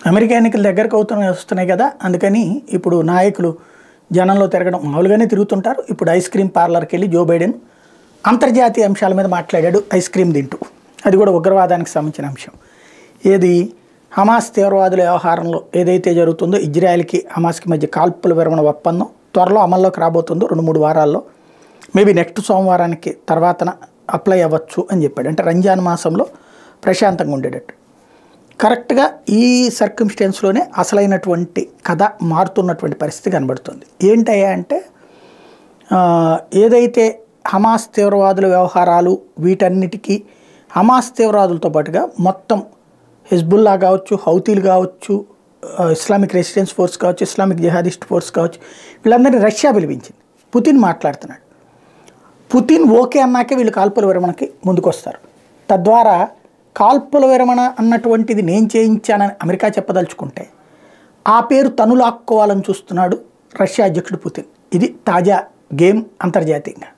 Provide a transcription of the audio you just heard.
America ఎన్నికలు దగ్గరకు వస్తున్నాయి కదా, అందుకని ఇప్పుడు నాయకులు జనంలో తిరగడం మామూలుగానే తిరుగుతుంటారు. ఇప్పుడు ఐస్ క్రీమ్ పార్లర్కి వెళ్ళి జో బైడెన్ అంతర్జాతీయ అంశాల మీద మాట్లాడాడు ఐస్ క్రీమ్ తింటూ. అది కూడా ఉగ్రవాదానికి సంబంధించిన అంశం. ఏది హమాస్ తీవ్రవాదుల వ్యవహారంలో ఏదైతే జరుగుతుందో ఇజ్రాయెల్కి హమాస్కి మధ్య కాల్పుల విరమణ ఒప్పందం త్వరలో అమల్లోకి రాబోతుందో 2-3 వారాల్లో, మేబీ నెక్స్ట్ సోమవారానికి తర్వాతన అప్లై అవ్వచ్చు అని చెప్పాడు. అంటే రంజాన్ మాసంలో ప్రశాంతంగా ఉండేటట్టు. కరెక్ట్గా ఈ సర్కమ్స్టెన్స్లోనే అసలైనటువంటి కథ మారుతున్నటువంటి పరిస్థితి కనబడుతుంది. ఏంటయ్యా అంటే ఏదైతే హమాస్ తీవ్రవాదుల వ్యవహారాలు వీటన్నిటికీ హమాస్ తీవ్రవాదులతో పాటుగా మొత్తం హిజ్బుల్లా కావచ్చు, హౌతీలు కావచ్చు, ఇస్లామిక్ రెసిస్టెన్స్ ఫోర్స్ కావచ్చు, ఇస్లామిక్ జిహాదిస్ట్ ఫోర్స్ కావచ్చు, వీళ్ళందరినీ రష్యా పిలిపించింది. పుతిన్ మాట్లాడుతున్నాడు. పుతిన్ ఓకే అన్నాకే వీళ్ళు కాల్పుల విరమణకి ముందుకొస్తారు. తద్వారా కాల్పుల విరమణ అన్నటువంటిది నేను చేయించానని అమెరికా చెప్పదలుచుకుంటే ఆ పేరు తను లాక్కోవాలని చూస్తున్నాడు రష్యా అధ్యక్షుడు పుతిన్. ఇది తాజా గేమ్ అంతర్జాతీయంగా.